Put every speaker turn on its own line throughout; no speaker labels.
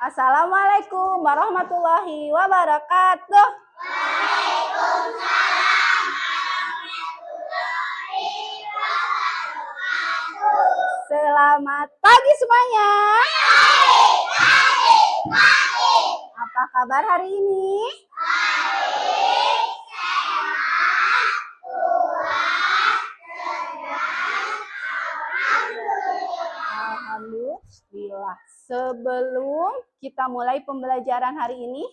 Assalamualaikum warahmatullahi wabarakatuh. Selamat pagi semuanya. Apa kabar hari ini? Alhamdulillah. Sebelum kita mulai pembelajaran hari ini,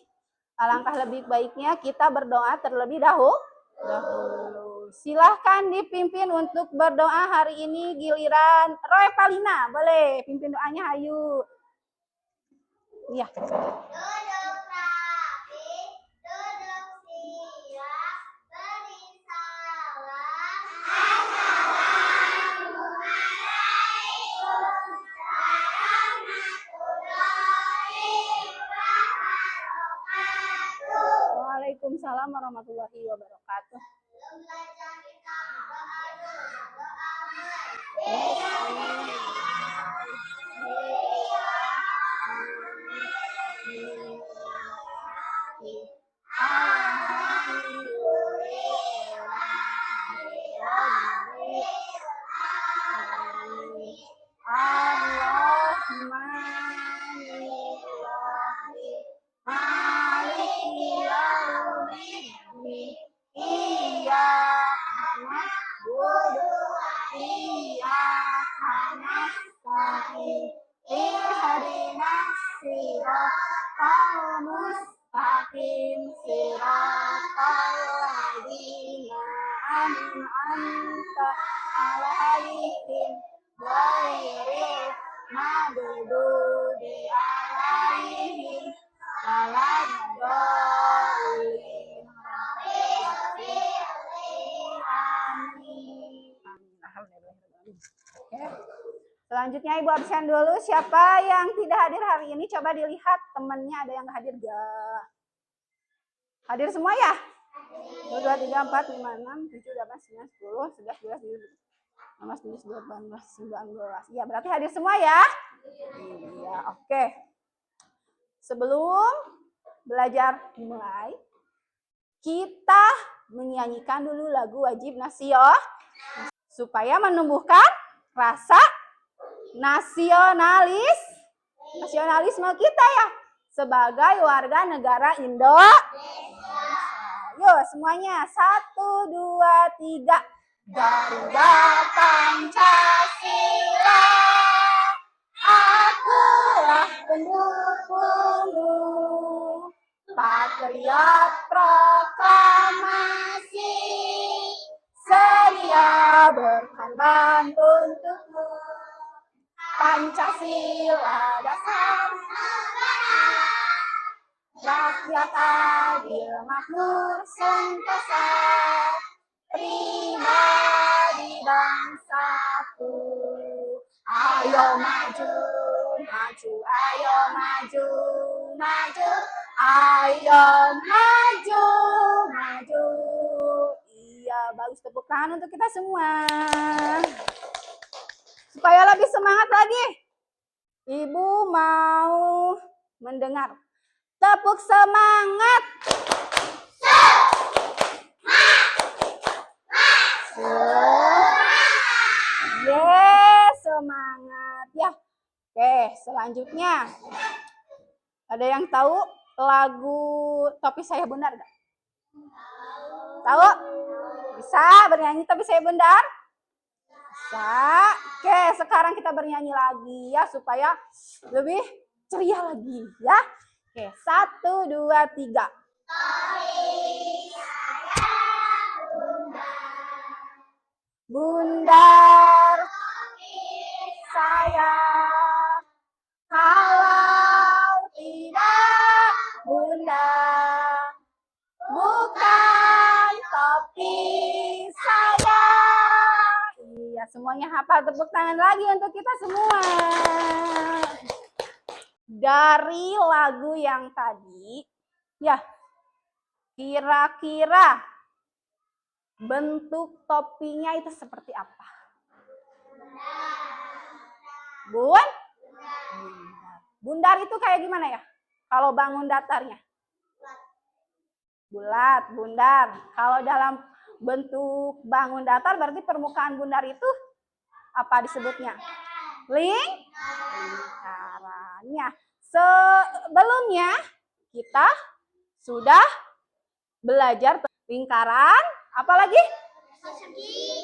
alangkah lebih baiknya kita berdoa terlebih dahulu. Silahkan dipimpin untuk berdoa hari ini giliran Roy Palina. Boleh pimpin doanya, ayo. Iya. Waalaikumsalam warahmatullahi wabarakatuh. Selanjutnya Ibu absen dulu. Siapa yang tidak hadir hari ini? Coba dilihat temannya ada yang hadir gak? Hadir semua ya? 1, 2, 3, 4, 5, 6, 7, 8, 9, 10, 11, 12, 13, 14, 15, 16, 17, 18, 19. Iya, berarti hadir semua ya? Iya, oke. Sebelum belajar dimulai, kita menyanyikan dulu lagu wajib nasional supaya menumbuhkan rasa nasionalisme kita ya sebagai warga negara Indonesia. Yuk semuanya 1, 2, 3. Garuda Pancasila, akulah pendukungmu. Patriot proklamasi, sedia berkorban untukmu. Pancasila dasar negara, rakyat adil makmur sentosa, pribadi bangsaku. Ayo maju, maju, ayo maju, maju, ayo maju, maju. Iya, bagus, tepuk tangan untuk kita semua. Supaya lebih semangat lagi, Ibu mau mendengar tepuk semangat. Yes, semangat ya. Oke, selanjutnya ada yang tahu lagu Topi Saya Bundar gak? Tahu? Bisa bernyanyi Topi Saya Bundar? Bisa. Oke, sekarang kita bernyanyi lagi ya supaya lebih ceria lagi ya. Oke, 1, 2, 3. Bundar saya, kalau tidak Bundar, bukan topi saya. Iya, semuanya hafal, tepuk tangan lagi untuk kita semua. Dari lagu yang tadi, ya, kira-kira bentuk topinya itu seperti apa? Bun? Bundar itu kayak gimana ya? Kalau bangun datarnya? Bulat, bundar. Kalau dalam bentuk bangun datar berarti permukaan bundar itu apa disebutnya? Lingkarannya. Sebelumnya kita sudah belajar lingkaran, apalagi?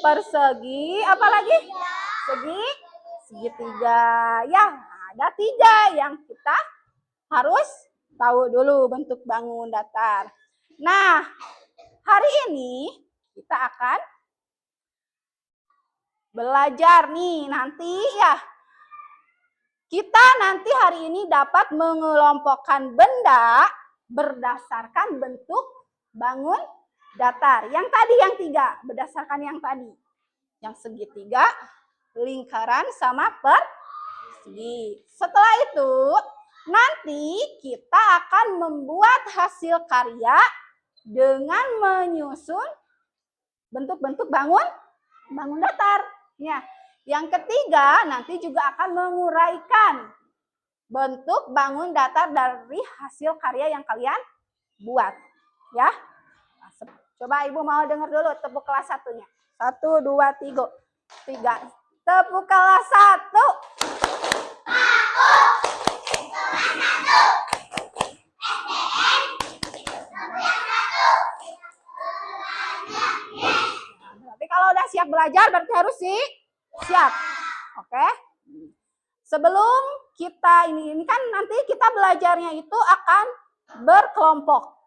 Persegi, apalagi? Segitiga. Ya, ada 3 yang kita harus tahu dulu bentuk bangun datar. Nah, hari ini kita akan belajar nih nanti ya. Kita nanti hari ini dapat mengelompokkan benda berdasarkan bentuk bangun datar. Yang tadi yang 3, berdasarkan yang tadi. Yang segitiga, lingkaran, sama persegi. Setelah itu, nanti kita akan membuat hasil karya dengan menyusun bentuk-bentuk bangun datar. Ya. Yang ketiga, nanti juga akan menguraikan bentuk bangun datar dari hasil karya yang kalian buat. Ya. Coba Ibu mau dengar dulu tepuk kelas 1-nya. 1, 2, 3. Tepuk kelas 1. Berarti kalau udah siap belajar berarti harus siap. Oke? Sebelum kita ini kan nanti kita belajarnya itu akan berkelompok.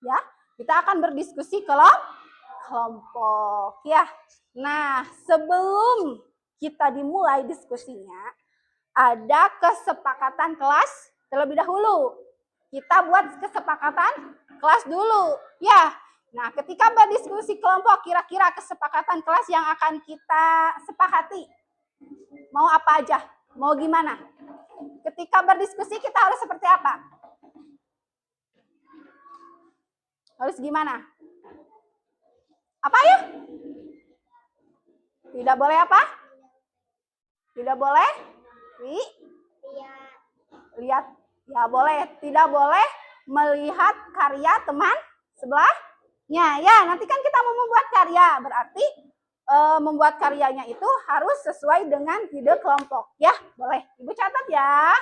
Ya. Kita akan berdiskusi kelompok ya. Nah, sebelum kita dimulai diskusinya, ada kesepakatan kelas terlebih dahulu. Kita buat kesepakatan kelas dulu. Ya. Nah, ketika berdiskusi kelompok, kira-kira kesepakatan kelas yang akan kita sepakati. Mau apa aja? Mau gimana? Ketika berdiskusi kita harus seperti apa? Harus gimana? Apa ya? Tidak boleh apa? Tidak boleh? Lihat. Ya boleh. Tidak boleh melihat karya teman sebelahnya. Ya, nanti kan kita mau membuat karya. Berarti membuat karyanya itu harus sesuai dengan ide kelompok. Ya, boleh. Ibu catat ya.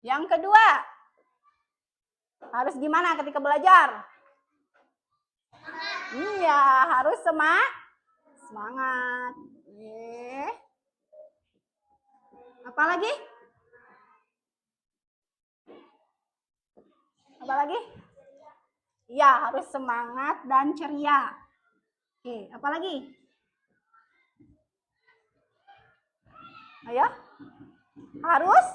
Yang kedua. Harus gimana ketika belajar? Iya, harus semangat. Apa lagi? Apa lagi? Iya, harus semangat dan ceria. Oke, apa lagi? Ayo. Harus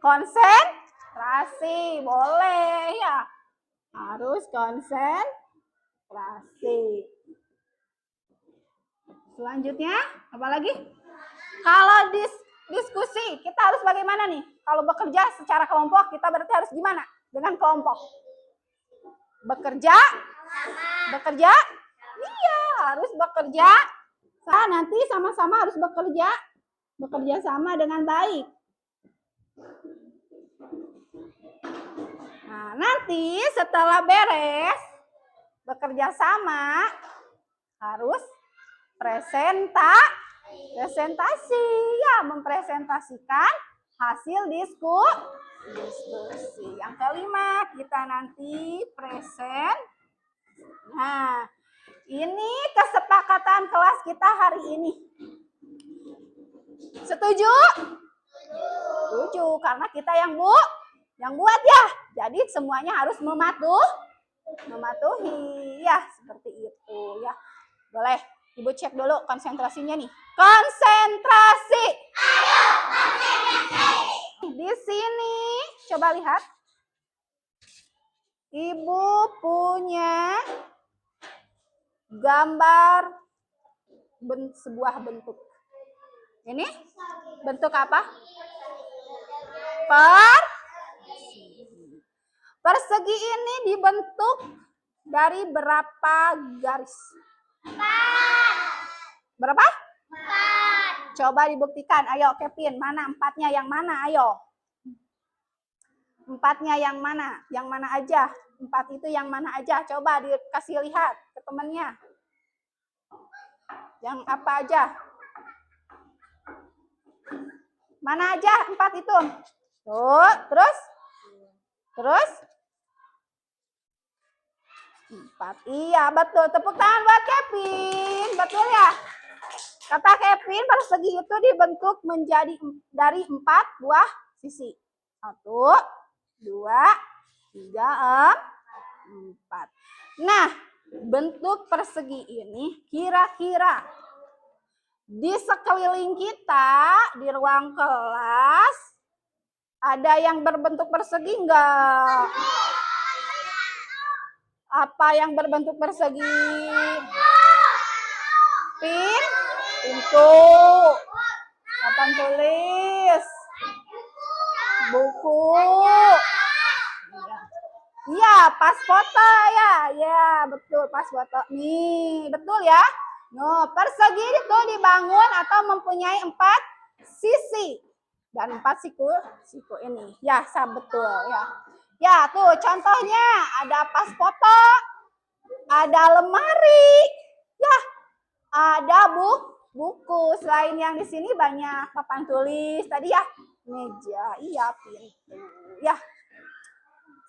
konsentrasi. Boleh ya. Harus konsentrasi. Selanjutnya, apa lagi? Kalau diskusi, kita harus bagaimana nih? Kalau bekerja secara kelompok, kita berarti harus gimana dengan kelompok? Bekerja? Iya, harus bekerja. Nanti sama-sama harus bekerja sama dengan baik. Nah, nanti setelah beres bekerja sama harus presentasi ya, mempresentasikan hasil diskusi. Yang kelima, kita nanti present. Nah, ini kesepakatan kelas kita hari ini. Setuju? Setuju, karena kita yang buat ya. Jadi semuanya harus mematuhi ya, seperti itu ya. Boleh Ibu cek dulu konsentrasinya nih. Konsentrasi. Ayo, konsentrasi. Di sini coba lihat. Ibu punya gambar sebuah bentuk. Ini bentuk apa? Persegi ini dibentuk dari berapa garis? 4. Berapa? 4. coba dibuktikan. Ayo Kevin, mana 4-nya yang mana? Ayo. 4-nya yang mana? Yang mana aja? 4 itu yang mana aja? Coba dikasih lihat ke temennya. Yang apa aja? Mana aja 4 itu? Tuh, terus? Terus? 4. Iya, betul. Tepuk tangan buat Kevin. Betul ya? Kata Kevin, persegi itu dibentuk menjadi dari 4 buah sisi. 1, 2, 3, 4. Nah, bentuk persegi ini kira-kira di sekeliling kita, di ruang kelas, ada yang berbentuk persegi enggak? Apa yang berbentuk persegi? Pintu, papan tulis, buku. Iya, pas foto ya. Ya, betul, pas foto. Nih, betul ya. No, persegi itu dibangun atau mempunyai 4 sisi. Dan 4 siku ini. Ya, betul ya. Ya, tuh contohnya ada pas foto, ada lemari, ya, ada buku. Selain yang di sini banyak papan tulis tadi ya, meja, iya, pintu, ya.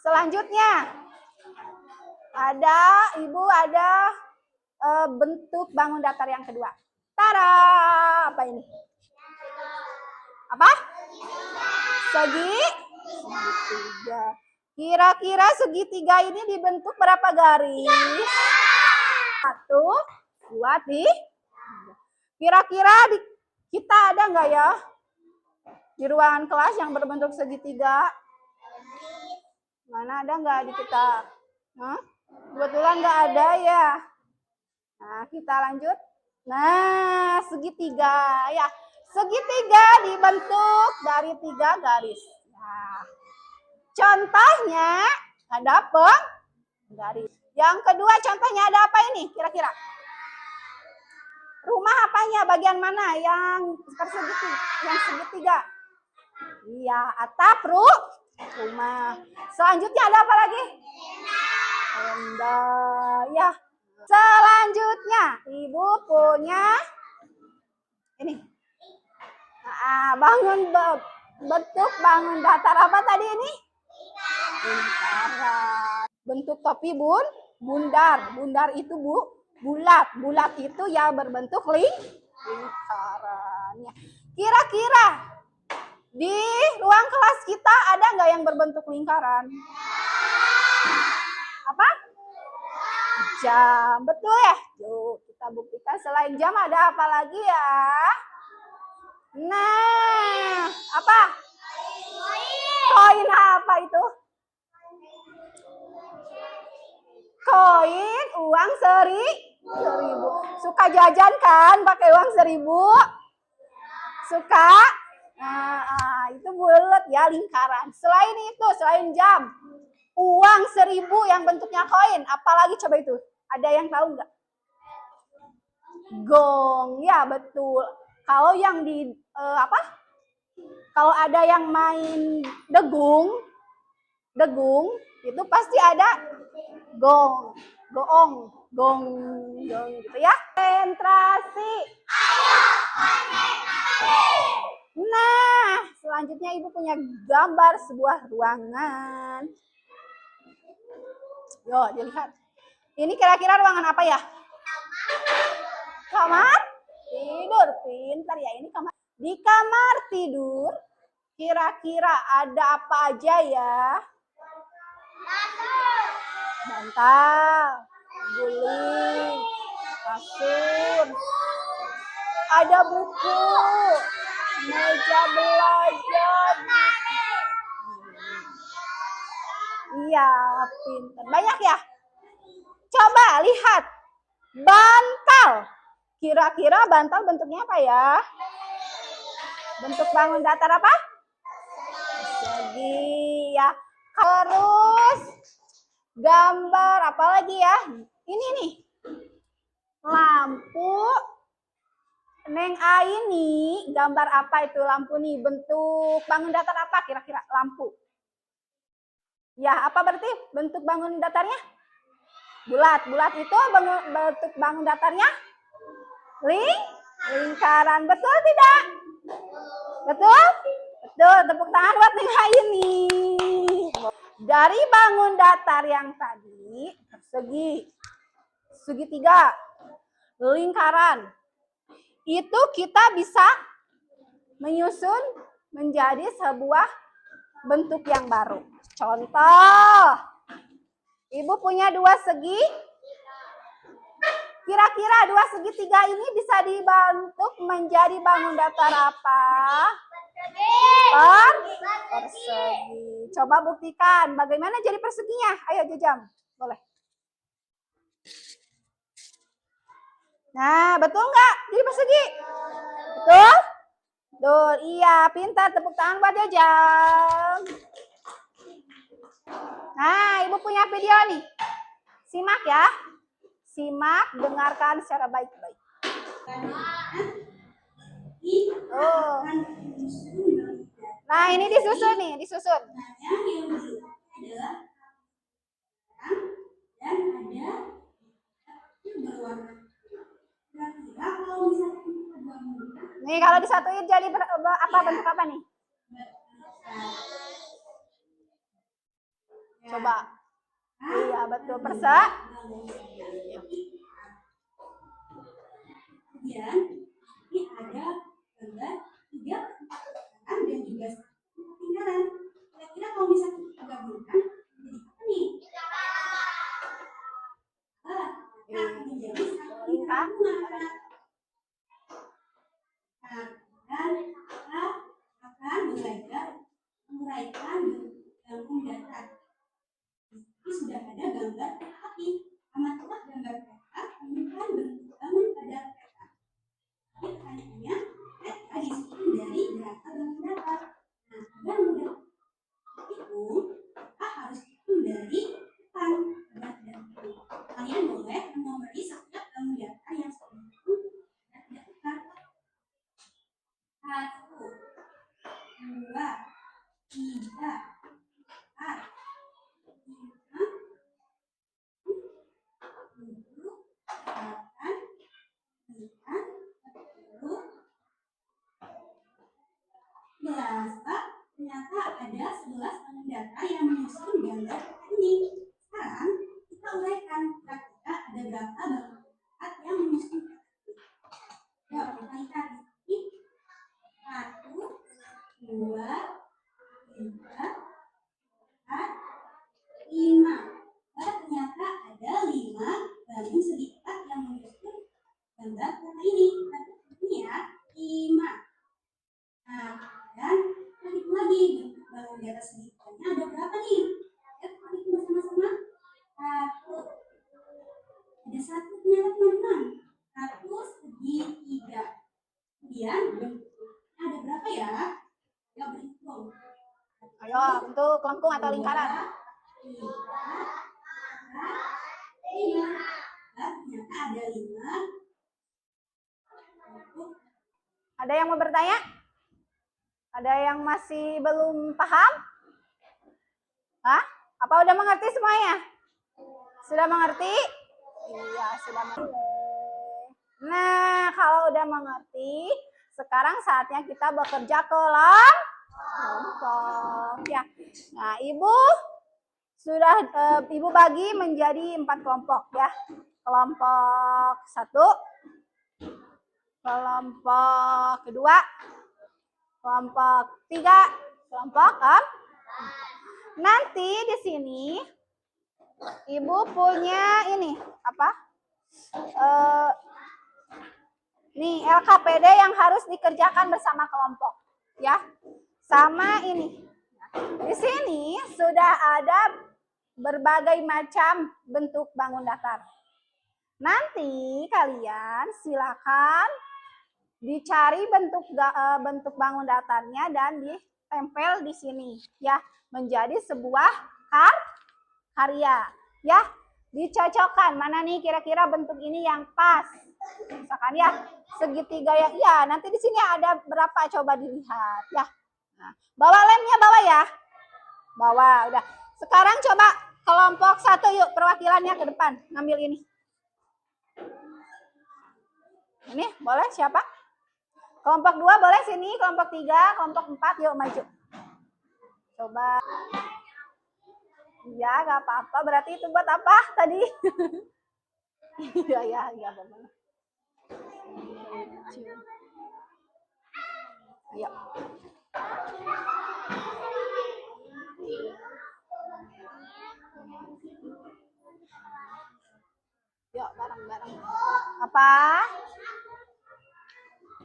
Selanjutnya ada bentuk bangun datar yang kedua. Tara, apa ini? Apa? Segitiga. Kira-kira segitiga ini dibentuk berapa garis? 1, 2, 3. Kira-kira kita ada nggak ya di ruangan kelas yang berbentuk segitiga? Mana ada nggak di kita? Kebetulan nggak ada ya. Nah, kita lanjut. Nah, segitiga ya. Segitiga dibentuk dari 3 garis. Nah, contohnya ada garis. Yang kedua contohnya ada apa ini kira-kira? Rumah apanya? Bagian mana yang persegi? Yang segitiga? Iya, atap rumah. Selanjutnya ada apa lagi? Tenda. Ya. Selanjutnya, Ibu punya ini. Nah, bentuk bangun datar apa tadi ini? Lingkaran. Bentuk topi bundar. Bundar itu bulat. Bulat itu ya berbentuk lingkaran. Kira-kira di ruang kelas kita ada nggak yang berbentuk lingkaran? Apa? Jam. Betul ya? Yuk kita buktikan. Selain jam ada apa lagi ya? Nah, apa? Koin apa itu? Koin uang 1.000. Suka jajan kan pakai uang 1.000? Suka? Nah, itu bulat ya, lingkaran. Selain itu, selain jam, uang 1.000 yang bentuknya koin, apalagi coba itu? Ada yang tahu nggak? Gong, ya betul. Kalau yang di Kalau ada yang main degung itu pasti ada gong gitu ya. Konsentrasi. Nah, selanjutnya Ibu punya gambar sebuah ruangan. Yuk, dilihat. Ini kira-kira ruangan apa ya? Kamar tidur. Pintar ya, ini kamar. Di kamar tidur, kira-kira ada apa aja ya? Bantal, guling, kasur, ada buku, meja belajar. Iya, pintar. Banyak ya? Coba lihat. Bantal. Kira-kira bantal bentuknya apa ya? Bentuk bangun datar apa? Persegi ya. Terus gambar apa lagi ya? Ini nih. Neng A ini gambar apa itu lampu nih? Bentuk bangun datar apa kira-kira lampu? Ya, apa berarti bentuk bangun datarnya? Bulat. Bulat itu bentuk bangun datarnya? Lingkaran. Betul tidak? Betul? Betul. Tepuk tangan buat Neng A ini. Dari bangun datar yang tadi persegi, segitiga, lingkaran, itu kita bisa menyusun menjadi sebuah bentuk yang baru. Contoh, Ibu punya dua segi. Kira-kira dua segitiga ini bisa dibentuk menjadi bangun datar apa? Persegi. Coba buktikan bagaimana jadi perseginya. Ayo Jejam, boleh. Nah, betul nggak? Jadi persegi. Betul? Betul, iya. Pintar, tepuk tangan buat Jejam. Nah, Ibu punya video nih. Simak ya. Simak, dengarkan secara baik-baik. Oh. Nah, ini disusun nih, disusun. Nih, kalau disatuin jadi apa bentuk apa nih? Coba. Iya, betul. Persa. Kemudian ini ada gambar 3 dan juga lingkaran. Kira-kira kalau misalnya kita gabungkan jadi apa nih? Menjadi satu lingkaran. Nah, dan kita akan belajar menguraikan bangun datar. Ini sudah ada gambar api. Amatilah gambar kereta, temukan bentuk bangun pada kereta. Tapi pertanyaannya, kereta disusun dari berapa bangun datar? Nah, agar mudah itu, kita harus hitung dari depan, berat dan kiri. Kalian boleh menomori setiap bangun datar yang sudah dihitung dan tidak tukar. 1, 2, 3, 4, 5, 7, 8, 9, 10, 11. Ternyata ada 11 bangun datar yang menyusun gambar ini. Sekarang kita uraikan kira-kira ada berapa bangun datar yang menyusun gambar ini. Yuk kita lihat di sini. 1, 2, 3, 4, 5. Ternyata ada 5 bangun segitiga yang menyusun gambar kereta ini. Ini ya 5. Nah, dan kita hitung lagi bentuk bangun datar segitiganya ada berapa nih? Ya, kita hitung bersama-sama. 1. Ada 1 ternyata teman-teman. 1 segitiga. Kemudian bentuknya ada berapa ya? Ya berhitung. Ayo, bentuk lengkung atau lingkaran. 2, 3, 4, 5. Ternyata ada 5. Ada yang mau bertanya? Ada yang masih belum paham? Hah? Apa udah mengerti semuanya? Sudah mengerti? Iya, sudah mengerti. Nah, kalau udah mengerti, sekarang saatnya kita bekerja kelompok. Ya. Nah, Ibu sudah Ibu bagi menjadi 4 kelompok ya. Kelompok 1, kelompok kedua, kelompok 3, kelompok 4. Nanti di sini Ibu punya ini apa? Nih LKPD yang harus dikerjakan bersama kelompok, ya. Sama ini. Di sini sudah ada berbagai macam bentuk bangun datar. Nanti kalian silakan dicari bentuk bangun datarnya dan ditempel di sini, ya, menjadi sebuah karya, ya. Dicocokkan mana nih kira-kira bentuk ini yang pas. Misalkan ya, segitiga yang iya, nanti di sini ada berapa coba dilihat ya. Nah, bawa lemnya bawa ya. Bawa, udah. Sekarang coba kelompok 1 yuk, perwakilannya ke depan, ngambil ini. Ini boleh siapa? Kelompok 2 boleh sini, kelompok 3, kelompok 4 yuk maju. Coba. Iya, gak apa-apa. Berarti itu buat apa tadi? Iya, ya, ya, apa-apa. Ayo. Yuk, bareng-bareng. Apa?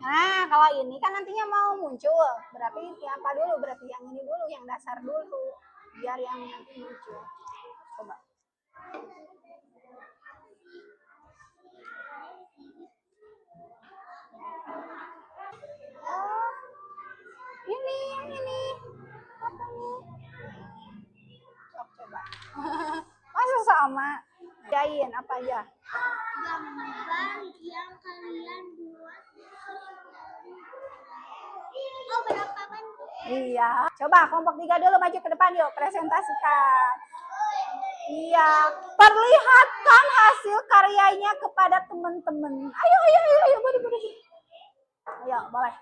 Nah, kalau ini kan nantinya mau muncul. Berarti apa dulu? Berarti yang ini dulu, yang dasar dulu. Biar yang nanti muncul. Coba. Oh, ini, yang ini. Apa nih? Coba. Masa sama? Jain apa aja?
Gambar yang kalian buat. Oh, berapa kan?
Iya. Coba kelompok 3 dulu maju ke depan yuk, presentasikan. Iya, perlihatkan hasil karyanya kepada teman-teman. Ayo, boleh. Ayo, boleh.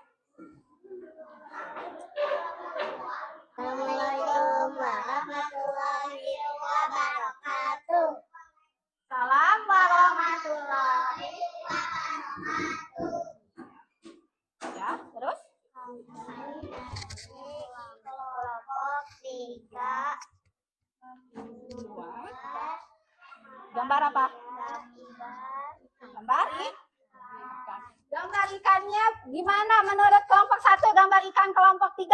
Assalamualaikum warahmatullahi wabarakatuh.
Salam warahmatullahi. Ya, terus?
Kelompok 3.
Gambar apa? Gambar ikan. Gambar ikannya gimana menurut kelompok 1? Gambar ikan kelompok 3?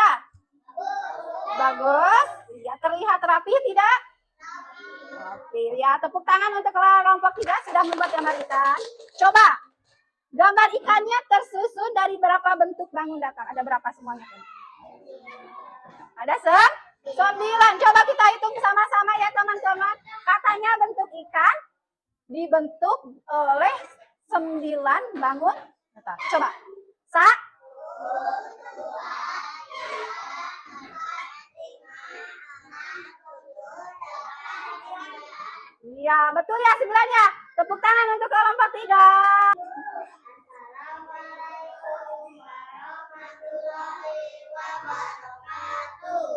Bagus. Ya, terlihat rapi tidak? Rapi. Ya, tepuk tangan untuk kelompok 3 sudah membuat gambar ikan. Coba. Gambar ikannya tersusun dari berapa bentuk bangun datar? Ada berapa semuanya? Ada 9. Coba kita hitung sama-sama ya teman-teman. Katanya bentuk ikan dibentuk oleh 9 bangun datar. Coba. Iya, betul ya 9-nya. Tepuk tangan untuk kelompok 3.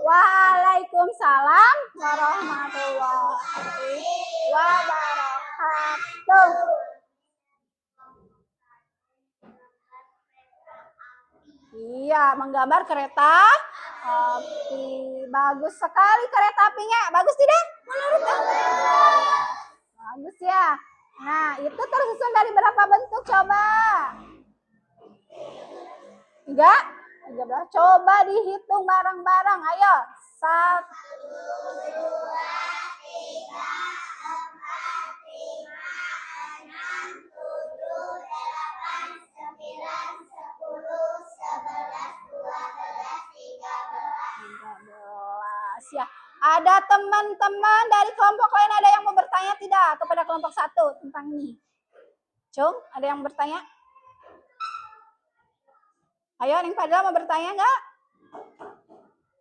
Waalaikumsalam warahmatullahi wabarakatuh. Iya, menggambar kereta api. Bagus sekali kereta apinya. Bagus tidak? Menurut kamu? Bagus ya. Nah, itu tersusun dari berapa bentuk? Coba. 13. Coba dihitung bareng-bareng. Ayo. 1, 2, 3, 4, 5, 6, 7, 8, 9, 10, 11, 12, 13 ya. Ada teman-teman dari kelompok lain ada yang mau bertanya tidak kepada kelompok 1 tentang ini? Cung, ada yang bertanya? Ayo, Ning Fadla mau bertanya nggak?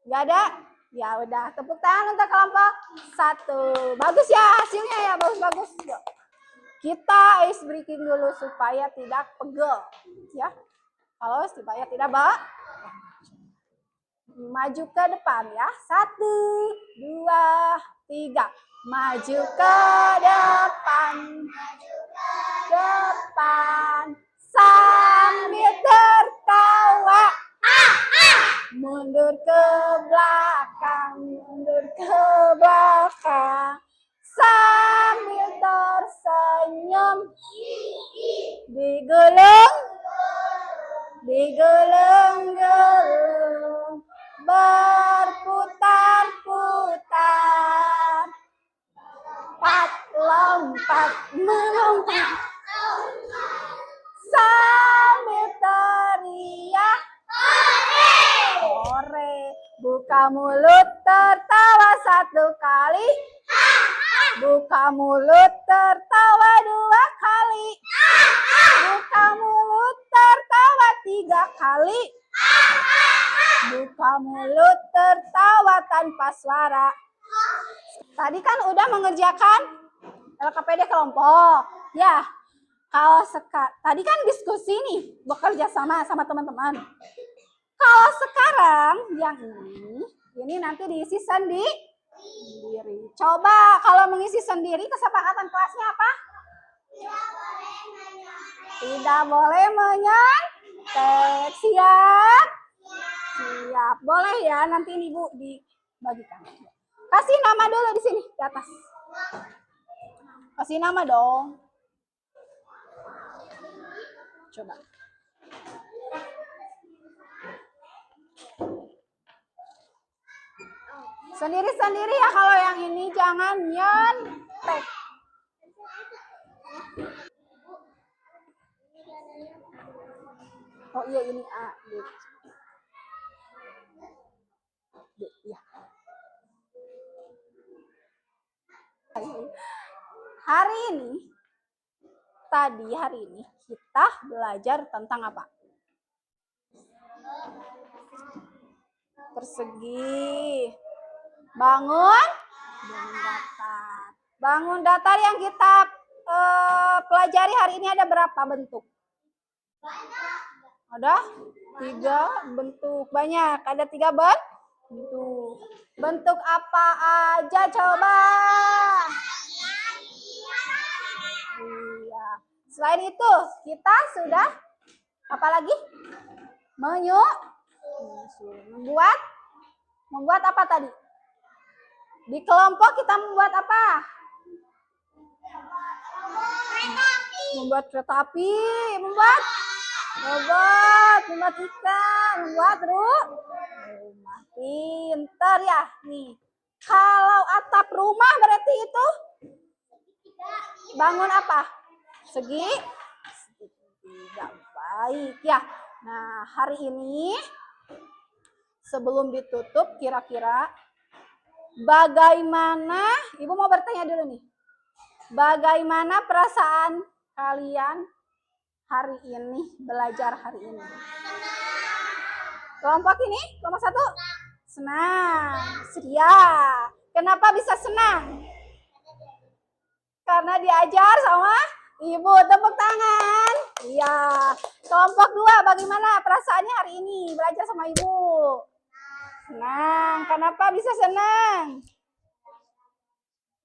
Nggak ada? Ya udah, tepuk tangan untuk kelompok 1. Bagus ya hasilnya ya, bagus-bagus. Kita ice breaking dulu supaya tidak pegel, ya. Kalau supaya tidak maju ke depan ya. 1, 2, 3. Maju ke depan. Sambil tertawa. Mundur ke belakang. Sambil tersenyum. Digulung-gulung. Berputar-putar. Lompat melompat. Sambil teriak. Hore. Buka mulut tertawa 1 kali. Buka mulut tertawa 2 kali. 3 kali. Buka mulut tertawa tanpa suara. Tadi kan udah mengerjakan LKPD kelompok. Ya, kalau tadi kan diskusi nih, bekerja sama teman-teman. Kalau sekarang yang ini nanti diisi sendiri. Coba kalau mengisi sendiri kesepakatan kelasnya apa? Tidak boleh menyontek. Siap? Siap. Boleh ya, nanti Ibu dibagikan. Kasih nama dulu di sini, di atas. Kasih nama dong. Coba. Sendiri-sendiri ya, kalau yang ini jangan nyontek. Oh iya, ini A, B. B, ya. Hari ini kita belajar tentang apa? Persegi. Bangun datar. Bangun datar yang kita pelajari hari ini ada berapa bentuk? Ada 3 bentuk. Banyak. Ada 3 bentuk. Bentuk apa aja coba? Iya. Selain itu, kita sudah apa lagi? Membuat apa tadi? Di kelompok kita membuat apa? Membuat kereta api, membuat robot, membuat ikan, membuat rumah. Pinter ya. Nih, kalau atap rumah berarti itu bangun apa? Segitiga. Baik ya. Nah, hari ini sebelum ditutup kira-kira bagaimana, Ibu mau bertanya dulu nih. Bagaimana perasaan kalian hari ini, belajar hari ini? Kelompok ini, kelompok 1? Senang. Setia. Kenapa bisa senang? Karena diajar sama Ibu. Tepuk tangan. Iya. Kelompok 2, bagaimana perasaannya hari ini belajar sama Ibu? Senang. Kenapa bisa senang?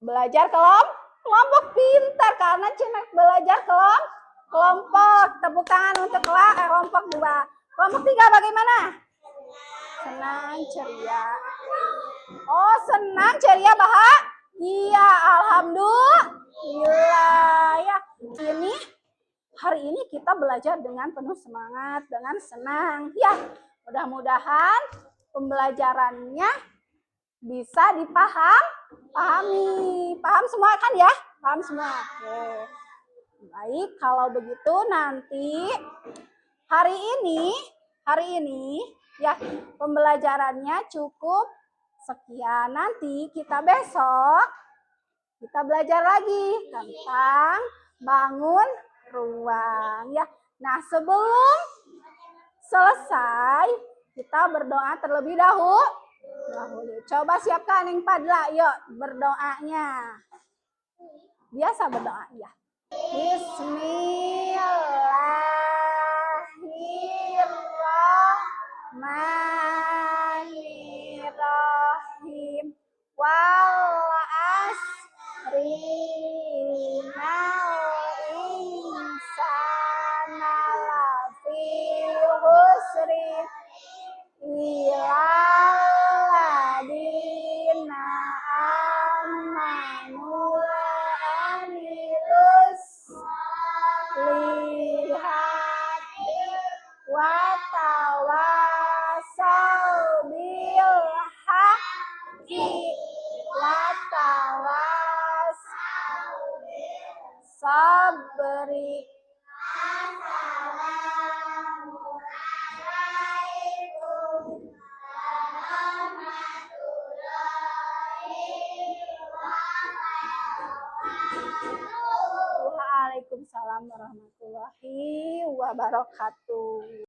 Belajar kelompok, pintar karena cuma belajar kelompok. Tepuk tangan untuk kelompok 2. Kelompok 3 bagaimana? Senang, ceria. Oh, senang, ceria, iya, alhamdulillah ya. Hari ini kita belajar dengan penuh semangat, dengan senang. Ya, mudah-mudahan pembelajarannya bisa dipahami. Paham semua kan ya? Paham semua. Oke. Baik, kalau begitu nanti hari ini ya pembelajarannya cukup sekian. Nanti besok kita belajar lagi tentang bangun ruang ya. Nah, sebelum selesai kita berdoa terlebih dahulu. Coba siapkan yang padla, yuk berdoanya. Biasa berdoa ya. Bismillahirrahmanirrahim. Wal asri innal insana lafi khusri illalladzina amanu wa amilus solihati wa tawasau bil haqqi wa tawasau bis sabri. Waalaikumsalam warahmatullahi wabarakatuh.